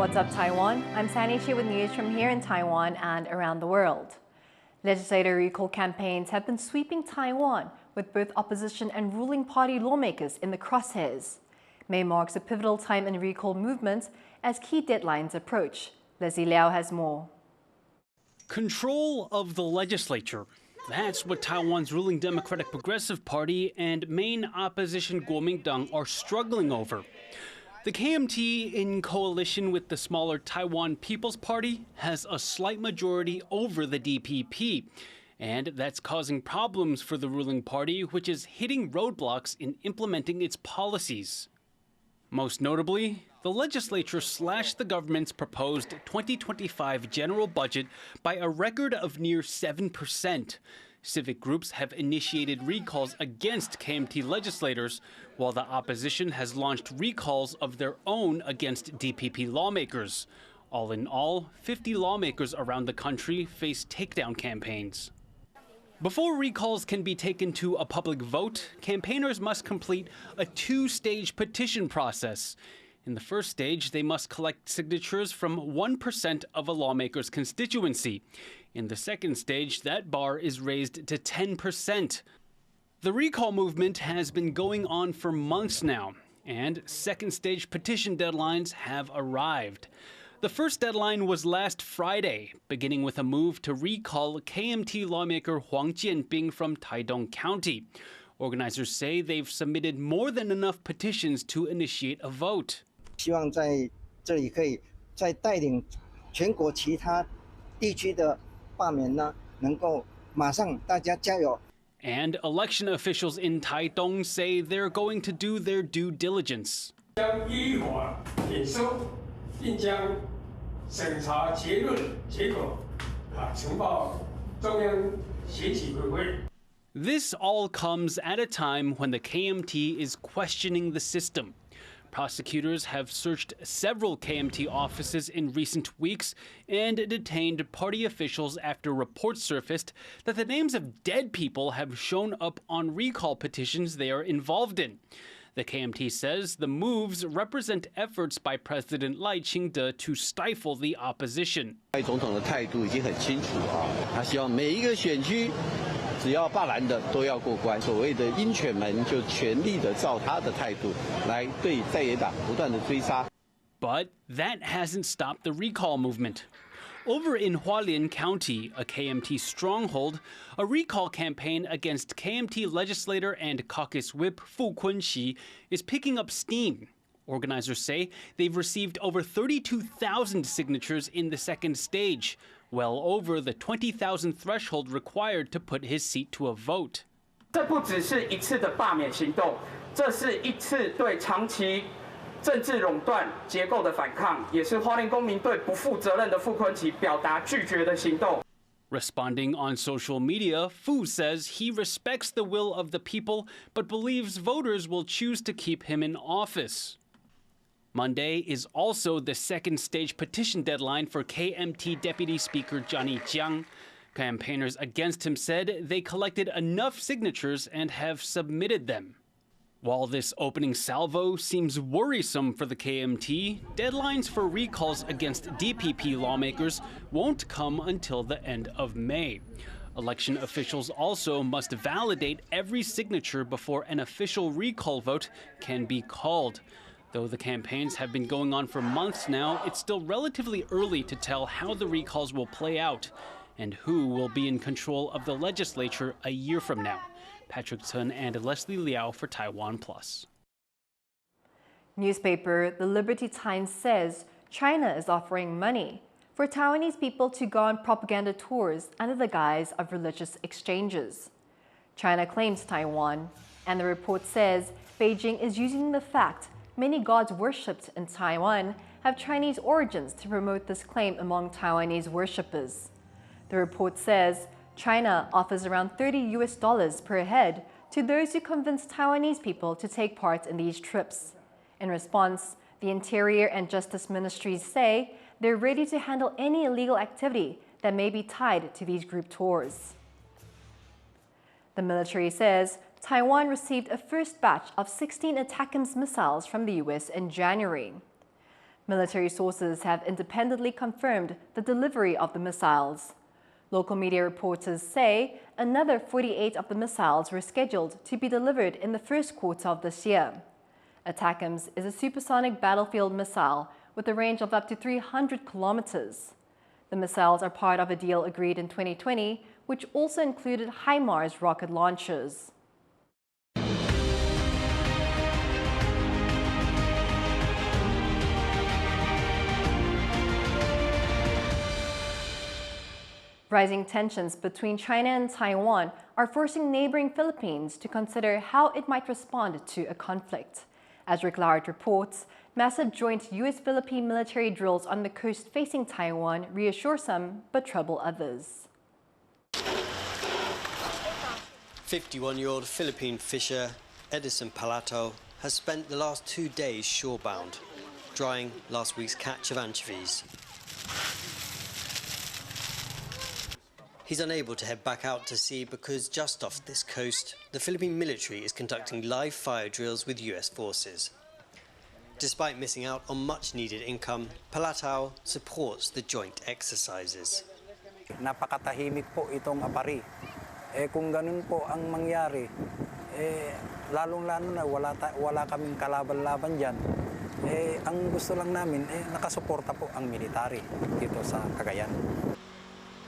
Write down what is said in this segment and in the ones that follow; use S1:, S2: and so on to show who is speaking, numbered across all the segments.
S1: What's up, Taiwan? I'm Sandy Shi with news from here in Taiwan and around the world. Legislator recall campaigns have been sweeping Taiwan, with both opposition and ruling party lawmakers in the crosshairs. May marks a pivotal time in recall movements as key deadlines approach. Leslie Liao has more.
S2: Control of the legislature. That's what Taiwan's ruling Democratic Progressive Party and main opposition Kuomintang are struggling over. The KMT, in coalition with the smaller Taiwan People's Party, has a slight majority over the DPP. And that's causing problems for the ruling party, which is hitting roadblocks in implementing its policies. Most notably, the legislature slashed the government's proposed 2025 general budget by a record of near 7%. Civic groups have initiated recalls against KMT legislators, while the opposition has launched recalls of their own against DPP lawmakers. All in all, 50 lawmakers around the country face takedown campaigns. Before recalls can be taken to a public vote, campaigners must complete a two-stage petition process. In the first stage, they must collect signatures from 1% of a lawmaker's constituency. In the second stage, that bar is raised to 10%. The recall movement has been going on for months now, and second-stage petition deadlines have arrived. The first deadline was last Friday, beginning with a move to recall KMT lawmaker Huang Jianbing from Taidong County. Organizers say they've submitted more than enough petitions to initiate a vote.
S3: 希望在这里可以再带领全国其他地区的罢免呢，能够马上大家加油。
S2: And election officials in Taidong say they're going to do their due diligence.
S4: 将依法验收，并将审查结果呈报中央选举委员会。
S2: This all comes at a time when the KMT is questioning the system. Prosecutors have searched several KMT offices in recent weeks and detained party officials after reports surfaced that the names of dead people have shown up on recall petitions they are involved in. The KMT says the moves represent efforts by President Lai Ching-te to stifle the opposition.
S5: 蔡总统的态度已经很清楚啊，他希望每一个选区 只要罢蓝的都要过关，所谓的鹰犬们就全力的照他的态度来对在野党不断的追杀。
S2: But that hasn't stopped the recall movement. Over in Hualien County, a KMT stronghold, a recall campaign against KMT legislator and caucus whip Fu Kunxi is picking up steam. Organizers say they've received over 32,000 signatures in the second stage, well over the 20,000 threshold required to put his seat to a vote.
S6: 这不只是一次的罢免行动，这是一次对长期政治垄断结构的反抗，也是花莲公民对不负责任的傅昆萁表达拒绝的行动。
S2: Responding on social media, Fu says he respects the will of the people, but believes voters will choose to keep him in office. Monday is also the second stage petition deadline for KMT Deputy Speaker Johnny Jiang. Campaigners against him said they collected enough signatures and have submitted them. While this opening salvo seems worrisome for the KMT, deadlines for recalls against DPP lawmakers won't come until the end of May. Election officials also must validate every signature before an official recall vote can be called. Though the campaigns have been going on for months now, it's still relatively early to tell how the recalls will play out and who will be in control of the legislature a year from now. Patrick Sun and Leslie Liao for TaiwanPlus.
S1: Newspaper The Liberty Times says China is offering money for Taiwanese people to go on propaganda tours under the guise of religious exchanges. China claims Taiwan, and the report says Beijing is using the fact many gods worshipped in Taiwan have Chinese origins to promote this claim among Taiwanese worshippers. The report says China offers around $30 per head to those who convince Taiwanese people to take part in these trips. In response, the Interior and Justice Ministries say they're ready to handle any illegal activity that may be tied to these group tours. The military says Taiwan received a first batch of 16 ATACMS missiles from the US in January. Military sources have independently confirmed the delivery of the missiles. Local media reporters say another 48 of the missiles were scheduled to be delivered in the first quarter of this year. ATACMS is a supersonic battlefield missile with a range of up to 300 kilometers. The missiles are part of a deal agreed in 2020, which also included HIMARS rocket launchers. Rising tensions between China and Taiwan are forcing neighboring Philippines to consider how it might respond to a conflict. As Rick Lauert reports, massive joint U.S.-Philippine military drills on the coast facing Taiwan reassure some but trouble others.
S7: 51-year-old Philippine fisher Edison Palato has spent the last 2 days shorebound, drying last week's catch of anchovies. He's unable to head back out to sea because just off this coast, the Philippine military is conducting live fire drills with US forces. Despite missing out on much-needed income, Palatao supports the joint exercises.
S8: Napakatahimik po itong apari. Kung ganun po ang mangyari, lalong-lalo na wala kaming kalaban-laban dyan. Ang gusto lang namin, nakasuporta po ang military dito sa Cagayan.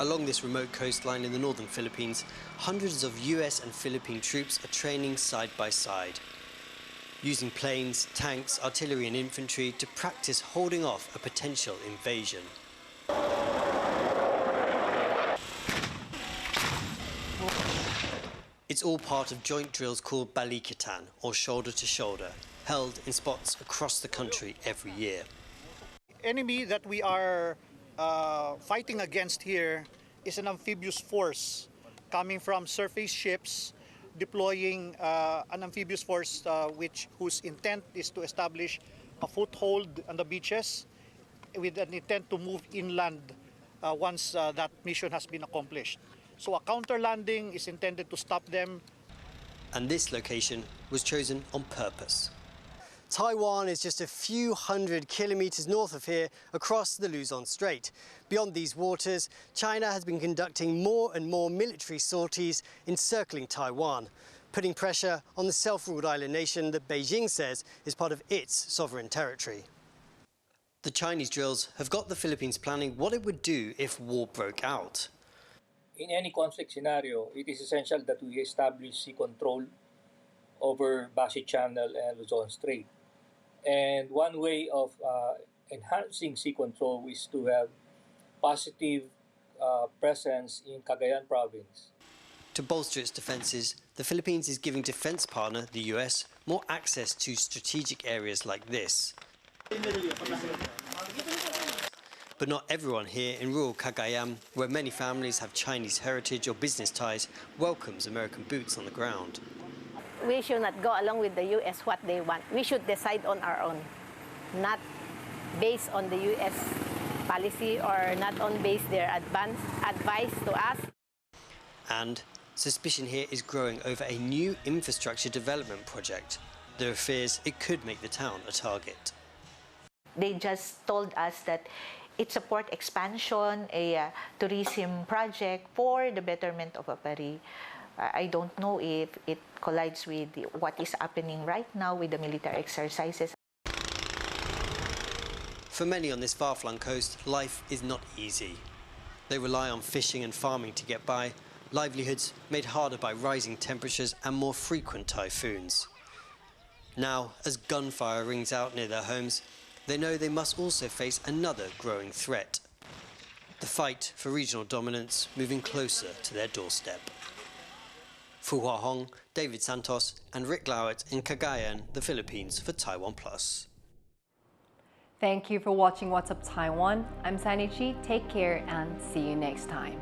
S7: Along this remote coastline in the northern Philippines, hundreds of US and Philippine troops are training side by side, using planes, tanks, artillery and infantry to practice holding off a potential invasion. It's all part of joint drills called Balikatan, or shoulder to shoulder, held in spots across the country every year.
S9: Enemy that we are fighting against here is an amphibious force coming from surface ships deploying an amphibious force whose intent is to establish a foothold on the beaches with an intent to move inland once that mission has been accomplished. So a counter landing is intended to stop them.
S7: And this location was chosen on purpose. Taiwan is just a few hundred kilometers north of here, across the Luzon Strait. Beyond these waters, China has been conducting more and more military sorties encircling Taiwan, putting pressure on the self-ruled island nation that Beijing says is part of its sovereign territory. The Chinese drills have got the Philippines planning what it would do if war broke out.
S10: In any conflict scenario, it is essential that we establish sea control over Basi Channel and Luzon Strait. And one way of enhancing sea control is to have positive presence in Cagayan province.
S7: To bolster its defences, the Philippines is giving defence partner, the US, more access to strategic areas like this. But not everyone here in rural Cagayan, where many families have Chinese heritage or business ties, welcomes American boots on the ground.
S11: We should not go along with the U.S. what they want. We should decide on our own, not based on the U.S. policy or not on base their advice to us.
S7: And suspicion here is growing over a new infrastructure development project. There are fears it could make the town a target.
S12: They just told us that it's a port expansion, a tourism project for the betterment of Apari. I don't know if it collides with what is happening right now with the military exercises.
S7: For many on this far-flung coast, life is not easy. They rely on fishing and farming to get by, livelihoods made harder by rising temperatures and more frequent typhoons. Now, as gunfire rings out near their homes, they know they must also face another growing threat. The fight for regional dominance moving closer to their doorstep. Fu Hua Hong, David Santos and Rick Lauert in Cagayan, the Philippines for TaiwanPlus.
S1: Thank you for watching What's Up Taiwan. I'm Sanichi. Take care and see you next time.